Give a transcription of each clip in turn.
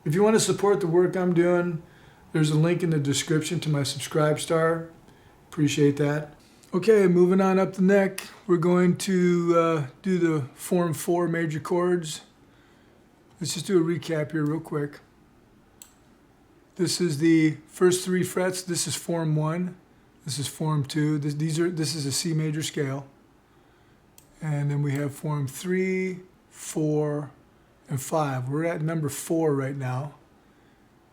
If you want to support the work I'm doing, there's a link in the description to my Subscribe Star. Appreciate that. Okay, moving on up the neck, we're going to do the form 4 major chords. Let's just do a recap here real quick. This is the first 3 frets. This is form 1. This is form 2. This is a C major scale. And then we have form 3, 4, and 5. We're at number 4 right now.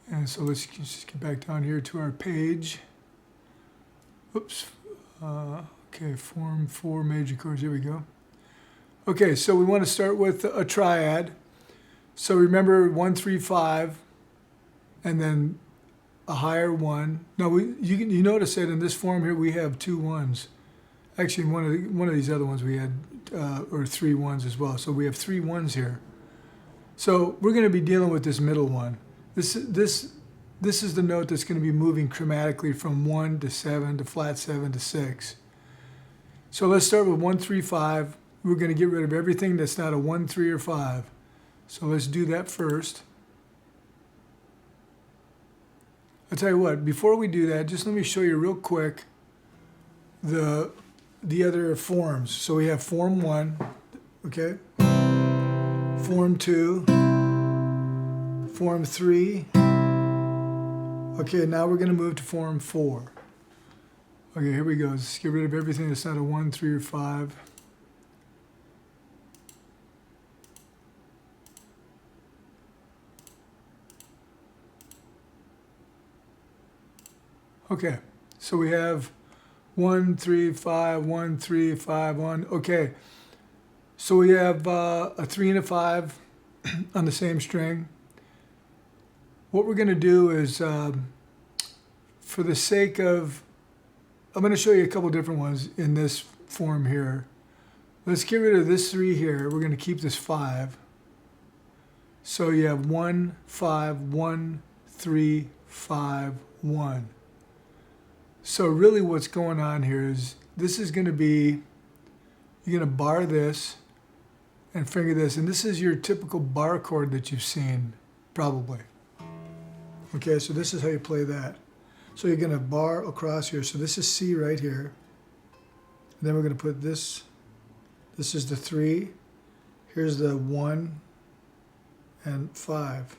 And so let's just get back down here to our page. Oops. Okay, form 4 major chords. Here we go. Okay, so we want to start with a triad. So remember 1, 3, 5, and then a higher 1. No, you notice that in this form here we have 2 1s. Actually, one of these other ones we had, or 3 1s as well. So we have 3 1s here. So we're going to be dealing with this middle one. This is the note that's going to be moving chromatically from 1 to 7 to flat 7 to 6. So let's start with 1, 3, 5. We're going to get rid of everything that's not a 1, 3, or 5. So let's do that first. I'll tell you what, before we do that, just let me show you real quick the other forms. So we have form 1, okay? Form 2, form 3. Okay, now we're going to move to form 4. Okay, here we go. Let's get rid of everything that's not a 1, 3, or 5. Okay, so we have 1, 3, 5, 1, 3, 5, 1. Okay, so we have a 3 and a 5 on the same string. What we're going to do is, for the sake of, I'm going to show you a couple different ones in this form here. Let's get rid of this 3 here. We're going to keep this 5. So you have 1, 5, 1, 3, 5, 1. So really what's going on here is this is going to be, you're going to bar this and finger this. And this is your typical bar chord that you've seen, probably. Okay, so this is how you play that. So you're going to bar across here. So this is C right here. And then we're going to put this. This is the 3. Here's the 1 and 5.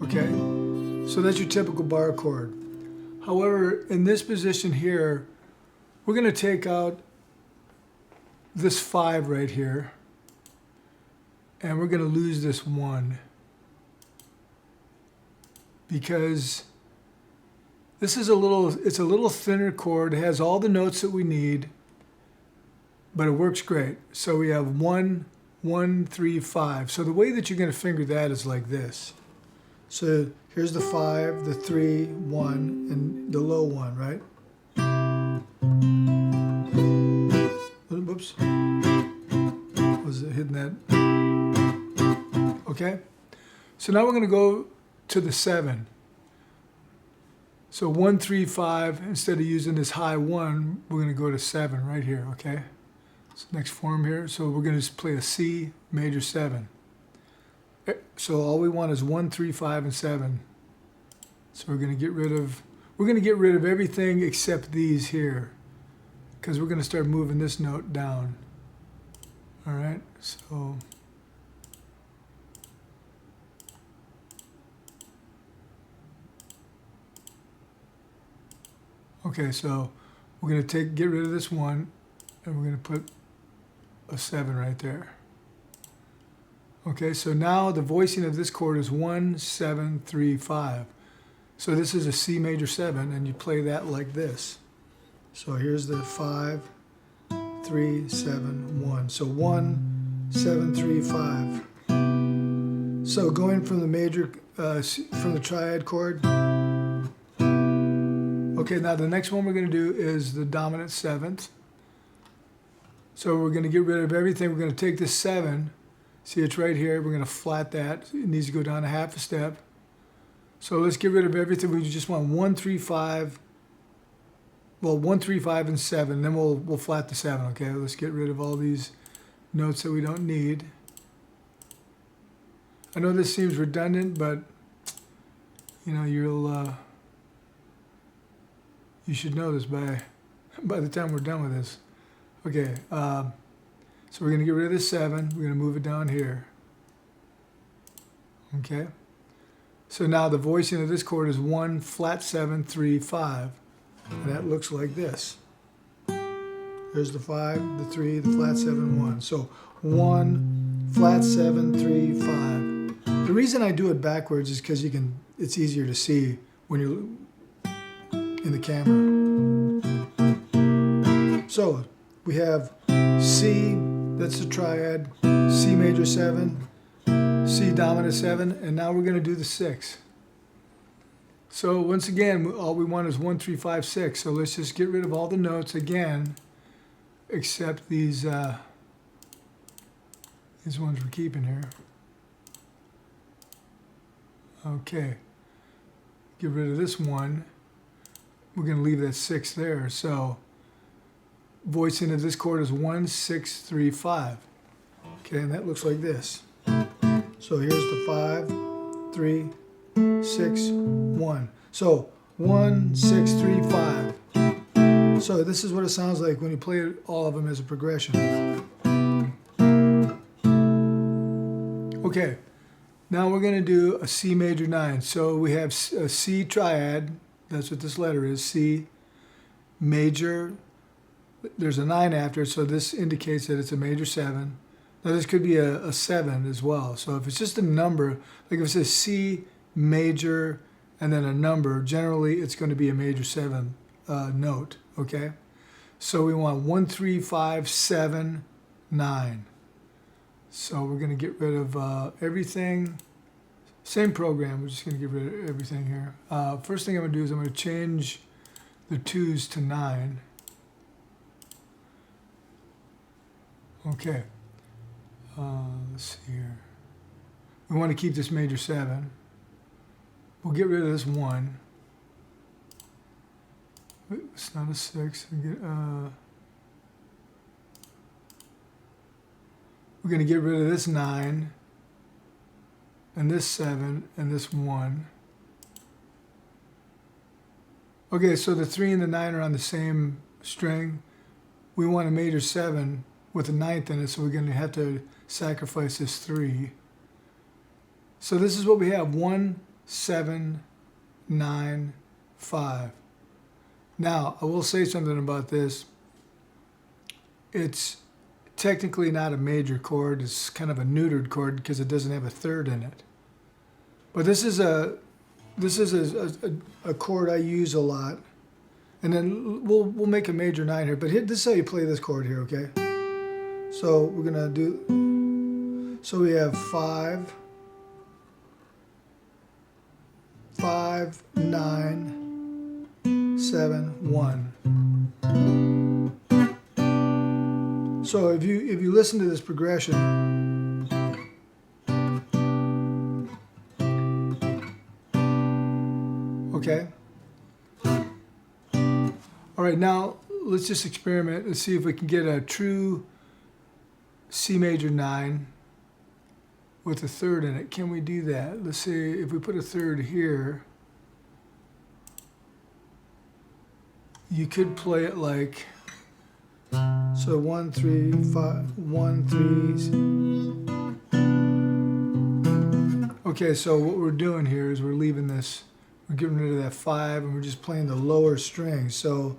Okay, so that's your typical bar chord. However, in this position here, we're going to take out this 5 right here. And we're going to lose this 1. Because this is it's a little thinner chord. It has all the notes that we need, but it works great. So we have 1, 1, 3, 5. So the way that you're going to finger that is like this. So here's the 5, the 3, 1, and the low 1, right? Whoops. Was it hitting that? Okay. So now we're going to go to the 7. So 1, 3, 5, instead of using this high 1, we're going to go to 7 right here, okay? So next form here, so we're going to just play a C major 7. So all we want is 1, 3, 5, and 7. So we're going to get rid of everything except these here, because we're going to start moving this note down. All right, so okay, so we're going to get rid of this 1, and we're going to put a 7 right there. Okay, so now the voicing of this chord is 1, 7, 3, 5. So this is a C major 7, and you play that like this. So here's the 5, 3, 7, 1. So 1, 7, 3, 5. So going from the major, from the triad chord. Okay, now the next one we're going to do is the dominant 7th. So we're going to get rid of everything. We're going to take this 7. See, it's right here. We're going to flat that. It needs to go down a half a step. So let's get rid of everything. We just want 1, 3, 5. Well, 1, 3, 5, and 7. Then we'll flat the 7. Okay, let's get rid of all these notes that we don't need. I know this seems redundant, but you know, you should know this by the time we're done with this. Okay, so we're going to get rid of this 7. We're going to move it down here. Okay. So now the voicing of this chord is 1 flat 7 3 5, and that looks like this. There's the 5, the 3, the flat 7 1. So 1 flat 7 3 5. The reason I do it backwards is because it's easier to see when you're in the camera. So we have C, that's the triad, C major 7, C dominant 7, and now we're going to do the 6. So once again, all we want is 1 3 5 6. So let's just get rid of all the notes again, except these ones we're keeping here. Okay, get rid of this one. We're going to leave that 6 there. So voicing of this chord is 1 6 3 5. Okay, and that looks like this. So here's the 5 3 6 1. So 1 6 3 5. So this is what it sounds like when you play all of them as a progression. Okay, now we're going to do a C major 9. So we have a C triad. That's what this letter is, C major. There's a 9 after it, so this indicates that it's a major 7. Now this could be a 7 as well. So if it's just a number, like if it says C major and then a number, generally it's going to be a major 7 note, okay? So we want 1 3 5 7 9. So we're going to get rid of everything. Same program, we're just going to get rid of everything here. First thing I'm going to do is I'm going to change the 2s to 9. Okay. Let's see here. We want to keep this major 7. We'll get rid of this 1. It's not a 6. We're going to get rid of this 9. And this 7, and this 1. Okay, so the 3 and the 9 are on the same string. We want a major 7 with a 9th in it, so we're going to have to sacrifice this 3. So this is what we have, 1 7 9 5. Now, I will say something about this. It's technically not a major chord. It's kind of a neutered chord because it doesn't have a 3rd in it. But this is a chord I use a lot. And then we'll make a major 9 here. But this is how you play this chord here, okay? So we're gonna do. So we have 5 5 9 7 1. So if you listen to this progression, okay. All right, now let's just experiment. Let's see if we can get a true C major 9 with a 3rd in it. Can we do that? Let's see if we put a 3rd here. You could play it like. So 1 3 5 1 3. Okay, so what we're doing here is we're leaving this, we're getting rid of that 5, and we're just playing the lower string. So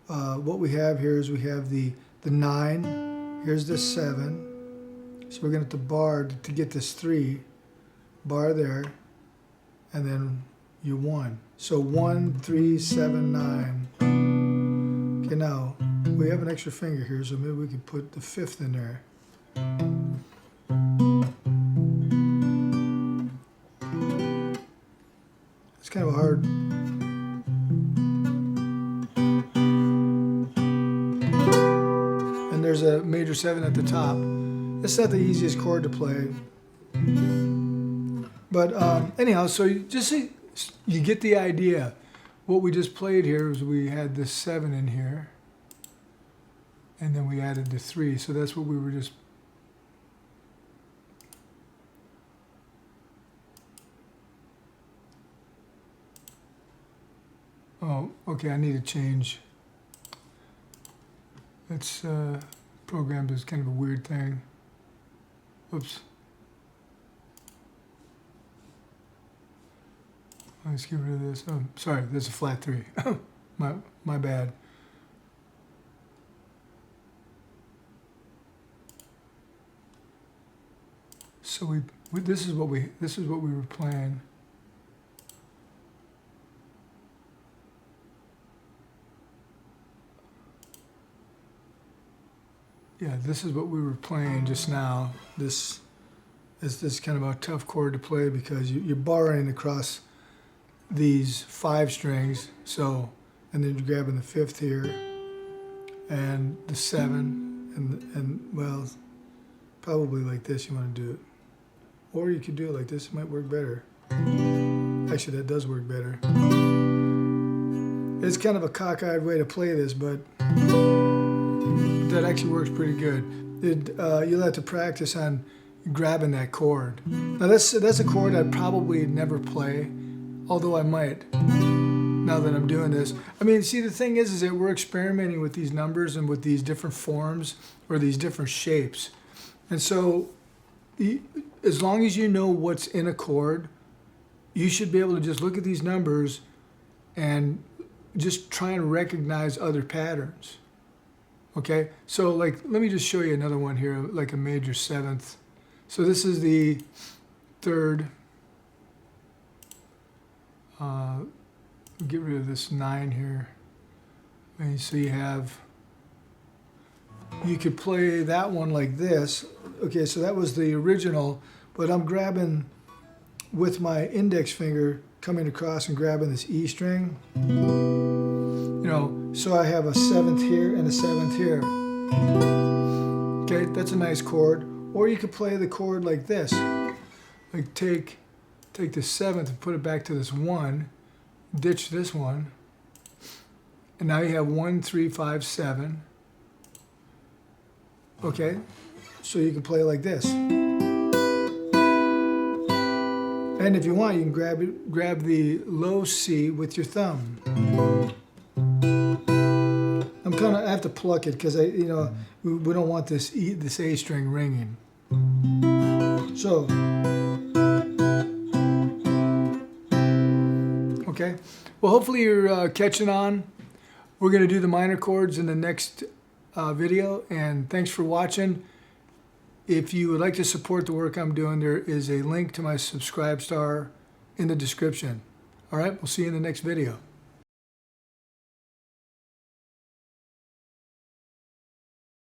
what we have here is we have the 9. Here's the 7. So we're going to have to bar to get this 3. Bar there, and then you 1. So 1 3 7 9. Okay, now we have an extra finger here, so maybe we can put the 5th in there. It's kind of hard. And there's a major 7 at the top. It's not the easiest chord to play. But anyhow, so you get the idea. What we just played here is we had this 7 in here. And then we added the 3. So that's what we were just. Oh, okay, I need to change. It's programmed as kind of a weird thing. Oops. Let's get rid of this. Oh, sorry, there's a flat 3. my bad. So this is what we were playing. Yeah, this is what we were playing just now. This is kind of a tough chord to play because you're borrowing across these 5 strings. So, and then you're grabbing the 5th here, and the 7, and well, probably like this. You want to do it, or you could do it like this. It might work better. Actually, that does work better. It's kind of a cockeyed way to play this, but that actually works pretty good. You'll have to practice on grabbing that chord. Now that's a chord I'd probably never play, although I might now that I'm doing this. I mean, see, the thing is that we're experimenting with these numbers and with these different forms or these different shapes. And so as long as you know what's in a chord, you should be able to just look at these numbers and just try and recognize other patterns. Okay, so like, let me just show you another one here, like a major 7th. So this is the 3rd. Get rid of this 9 here. And so you could play that one like this. Okay, so that was the original, but I'm grabbing with my index finger, coming across and grabbing this E string. You know, so I have a 7th here and a 7th here. Okay, that's a nice chord. Or you could play the chord like this. Like take the 7th and put it back to this 1, ditch this one, and now you have 1, 3, 5, 7. Okay, so you can play like this. And if you want, you can grab the low C with your thumb. I have to pluck it because we don't want this A string ringing. So, okay. Well, hopefully you're catching on. We're going to do the minor chords in the next video, and thanks for watching. If you would like to support the work I'm doing, there is a link to my Subscribe Star in the description. All right, we'll see you in the next video.